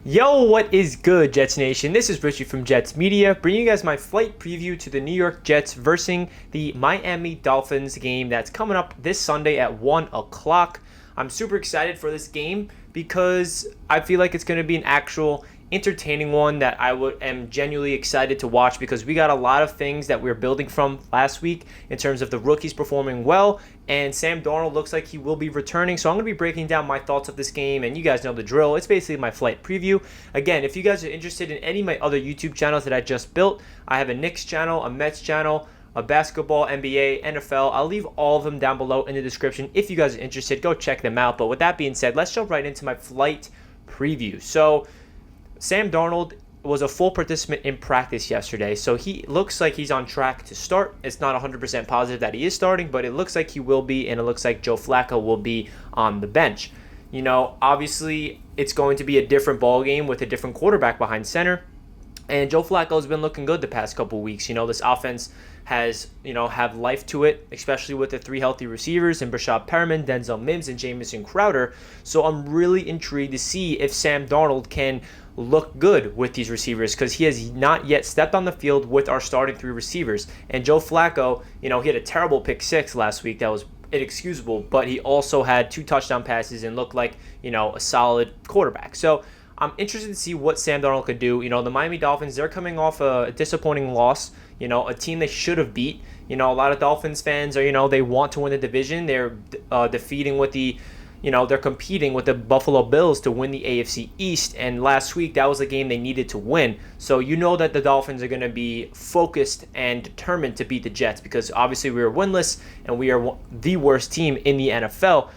Yo, what is good, Jets Nation? This is Richie from Jets Media, bringing you guys my flight preview to the New York Jets versus the Miami Dolphins game that's coming up this Sunday at 1 o'clock. I'm super excited for this game because I feel like it's going to be an actual entertaining one that am genuinely excited to watch because we got a lot of things that we were building from last week in terms of the rookies performing well, and Sam Darnold looks like he will be returning. So I'm going to be breaking down my thoughts of this game, and you guys know the drill. It's basically my flight preview. Again, if you guys are interested in any of my other YouTube channels that I just built, I have a Knicks channel, a Mets channel, a basketball, NBA, NFL. I'll leave all of them down below in the description. If you guys are interested, go check them out. But with that being said, let's jump right into my flight preview. So Sam Darnold was a full participant in practice yesterday, so he looks like he's on track to start. It's not 100% positive that he is starting, but it looks like he will be, and it looks like Joe Flacco will be on the bench. You know, obviously, it's going to be a different ball game with a different quarterback behind center, and Joe Flacco's been looking good the past couple weeks. You know, this offense has, have life to it, especially with the three healthy receivers and Brashad Perriman, Denzel Mims, and Jamison Crowder. So I'm really intrigued to see if Sam Darnold can look good with these receivers because he has not yet stepped on the field with our starting three receivers. And Joe Flacco, he had a terrible pick six last week that was inexcusable, but he also had 2 touchdown passes and looked like, a solid quarterback. So I'm interested to see what Sam Darnold could do. The Miami Dolphins, they're coming off a disappointing loss, a team they should have beat. A lot of Dolphins fans are, they want to win the division. They're defeating with they're competing with the Buffalo Bills to win the AFC East, and last week that was a game they needed to win. So that the Dolphins are going to be focused and determined to beat the Jets because obviously we are winless and we are the worst team in the NFL.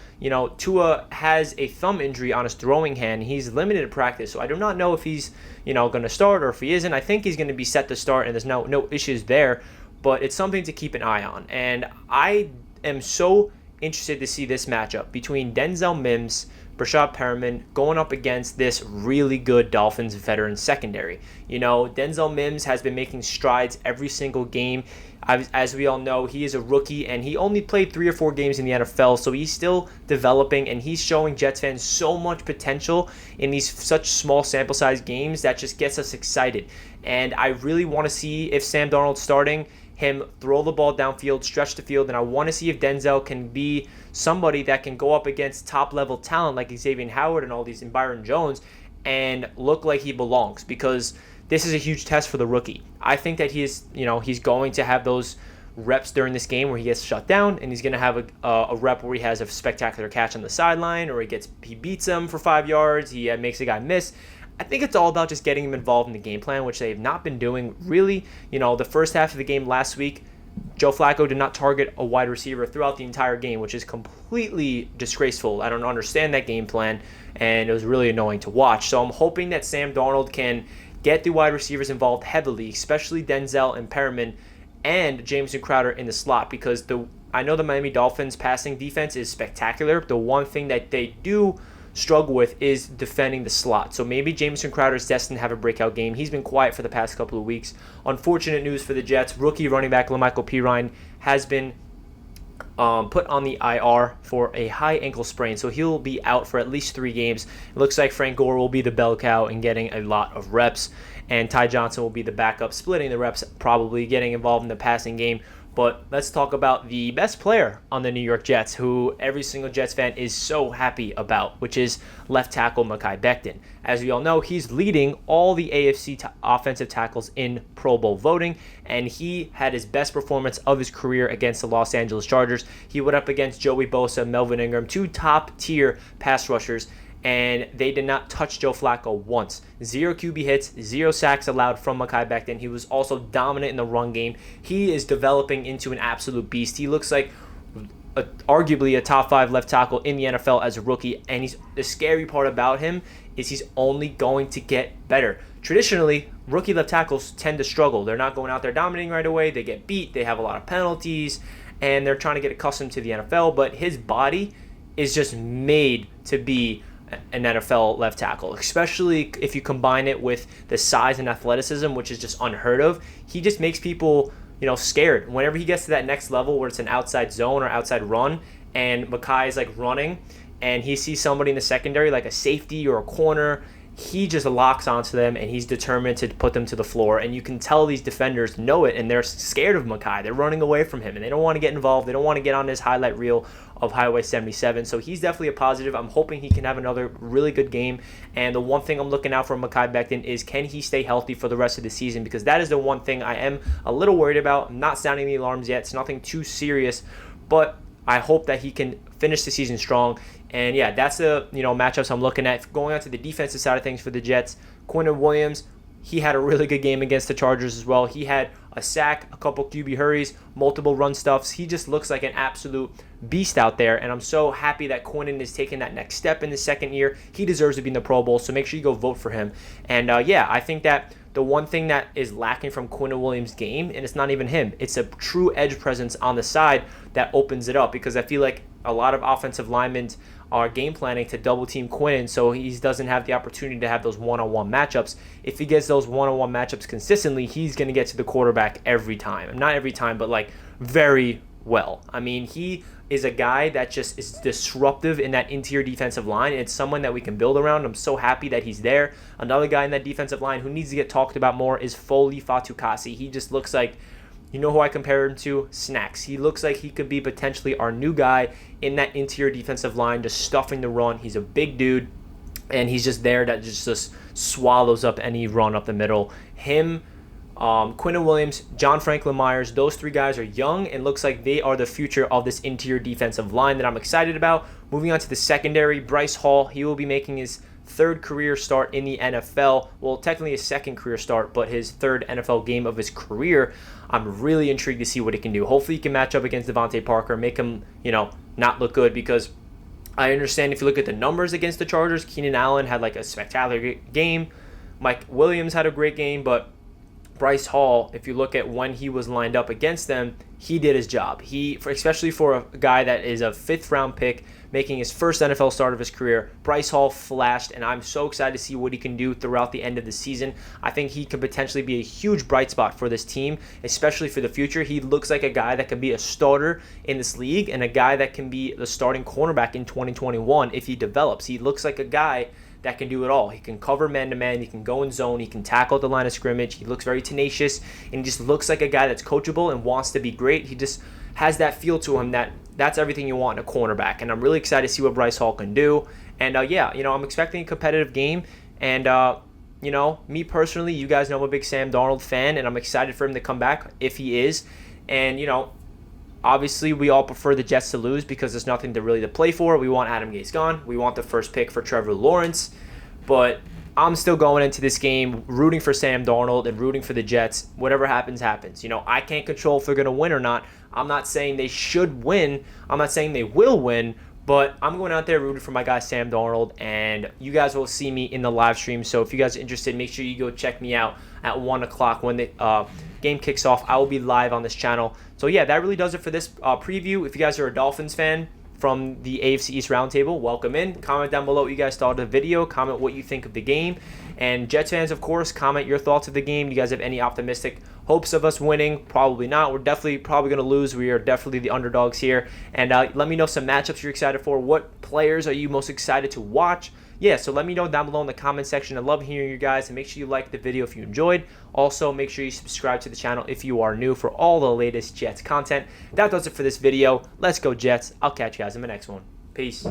Tua has a thumb injury on his throwing hand. He's limited in practice, so I do not know if he's going to start or if he isn't. I think he's going to be set to start, and there's no issues there, but it's something to keep an eye on. And I am so interested to see this matchup between Denzel Mims, Brashad Perriman going up against this really good Dolphins veteran secondary. Denzel Mims has been making strides every single game. As we all know, he is a rookie and he only played 3 or 4 games in the NFL, so he's still developing and he's showing Jets fans so much potential in these such small sample size games that just gets us excited. And I really want to see if Sam Darnold's starting, him throw the ball downfield, stretch the field, and I want to see if Denzel can be somebody that can go up against top-level talent like Xavier Howard and all these, and Byron Jones, and look like he belongs, because this is a huge test for the rookie. I think that he's going to have those reps during this game where he gets shut down, and he's going to have a rep where he has a spectacular catch on the sideline, or he beats him for 5 yards, he makes a guy miss. I think it's all about just getting him involved in the game plan, which they have not been doing really. The first half of the game last week, Joe Flacco did not target a wide receiver throughout the entire game, which is completely disgraceful. I don't understand that game plan, and it was really annoying to watch. So I'm hoping that Sam Darnold can get the wide receivers involved heavily, especially Denzel and Perriman and Jamison Crowder in the slot, because I know the Miami Dolphins passing defense is spectacular. The one thing that they do struggle with is defending the slot. So maybe Jamison Crowder is destined to have a breakout game. He's been quiet for the past couple of weeks. Unfortunate news for the Jets. Rookie running back LaMichael Pirine has been put on the IR for a high ankle sprain, so he'll be out for at least 3 games. It looks like Frank Gore will be the bell cow and getting a lot of reps, and Ty Johnson will be the backup, splitting the reps, probably getting involved in the passing game. But let's talk about the best player on the New York Jets, who every single Jets fan is so happy about, which is left tackle Makai Bechten. As we all know, he's leading all the AFC offensive tackles in Pro Bowl voting, and he had his best performance of his career against the Los Angeles Chargers. He went up against Joey Bosa, Melvin Ingram, 2 top-tier pass rushers, and they did not touch Joe Flacco once. 0 QB hits, 0 sacks allowed from Makai Bechten. He was also dominant in the run game. He is developing into an absolute beast. He looks like arguably a top 5 left tackle in the NFL as a rookie, and the scary part about him is he's only going to get better. Traditionally, rookie left tackles tend to struggle. They're not going out there dominating right away. They get beat. They have a lot of penalties, and they're trying to get accustomed to the NFL, but his body is just made to be an NFL left tackle, especially if you combine it with the size and athleticism, which is just unheard of. He just makes people, scared. Whenever he gets to that next level where it's an outside zone or outside run, and Makai is running, and he sees somebody in the secondary, like a safety or a corner, he just locks onto them, and he's determined to put them to the floor. And you can tell these defenders know it, and they're scared of Makai. They're running away from him, and they don't want to get involved. They don't want to get on his highlight reel of Highway 77. So he's definitely a positive. I'm hoping he can have another really good game. And the one thing I'm looking out for Makai Bechten is, can he stay healthy for the rest of the season? Because that is the one thing I am a little worried about. I'm not sounding the alarms yet. It's nothing too serious, but I hope that he can finish the season strong. And yeah, that's the matchups I'm looking at. Going on to the defensive side of things for the Jets, Quinnen Williams, he had a really good game against the Chargers as well. He had a sack, a couple QB hurries, multiple run stuffs. He just looks like an absolute beast out there, and I'm so happy that Quinnen is taking that next step in the second year. He deserves to be in the Pro Bowl, so make sure you go vote for him. And yeah, I think that the one thing that is lacking from Quinnen Williams' game, and it's not even him, it's a true edge presence on the side that opens it up, because I feel like a lot of offensive linemen are game planning to double team Quinnen, so he doesn't have the opportunity to have those one-on-one matchups. If he gets those one-on-one matchups consistently, he's going to get to the quarterback every time. Not every time, but like very well. I mean, he is a guy that just is disruptive in that interior defensive line. It's someone that we can build around. I'm so happy that he's there. Another guy in that defensive line who needs to get talked about more is Foley Fatukasi. He just looks like, you know who I compare him to? Snacks. He looks like he could be potentially our new guy in that interior defensive line, just stuffing the run. He's a big dude, and he's just there that just swallows up any run up the middle. Him, Quinnen Williams, John Franklin Myers, those three guys are young and looks like they are the future of this interior defensive line that I'm excited about. Moving on to the secondary, Bryce Hall, he will be making his third career start in the NFL. Well, technically his second career start, but his third NFL game of his career. I'm really intrigued to see what he can do. Hopefully he can match up against Devontae Parker, make him, not look good, because I understand if you look at the numbers against the Chargers, Keenan Allen had like a spectacular game. Mike Williams had a great game, but Bryce Hall, if you look at when he was lined up against them, he did his job. Especially for a guy that is a fifth-round pick, making his first NFL start of his career, Bryce Hall flashed, and I'm so excited to see what he can do throughout the end of the season. I think he could potentially be a huge bright spot for this team, especially for the future. He looks like a guy that can be a starter in this league and a guy that can be the starting cornerback in 2021 if he develops. He looks like a guy that can do it all. He can cover man-to-man, he can go in zone, he can tackle at the line of scrimmage, he looks very tenacious, and he just looks like a guy that's coachable and wants to be great. He just has that feel to him that's everything you want in a cornerback, and I'm really excited to see what Bryce Hall can do. And yeah, I'm expecting a competitive game, and me personally, you guys know I'm a big Sam Darnold fan, and I'm excited for him to come back if he is. And obviously, we all prefer the Jets to lose because there's nothing to play for. We want Adam Gase gone. We want the first pick for Trevor Lawrence. But I'm still going into this game rooting for Sam Darnold and rooting for the Jets. Whatever happens, happens. I can't control if they're going to win or not. I'm not saying they should win. I'm not saying they will win. But I'm going out there rooting for my guy Sam Darnold, and you guys will see me in the live stream. So if you guys are interested, make sure you go check me out at 1 o'clock when the game kicks off. I will be live on this channel. So yeah, that really does it for this preview. If you guys are a Dolphins fan from the AFC East Roundtable, welcome in. Comment down below what you guys thought of the video. Comment what you think of the game. And Jets fans, of course, comment your thoughts of the game. Do you guys have any optimistic hopes of us winning? Probably not. We're probably going to lose. We are definitely the underdogs here. And let me know some matchups you're excited for. What players are you most excited to watch? Yeah, so let me know down below in the comment section. I love hearing you guys, and make sure you like the video if you enjoyed. Also, make sure you subscribe to the channel if you are new for all the latest Jets content. That does it for this video. Let's go Jets. I'll catch you guys in the next one. Peace.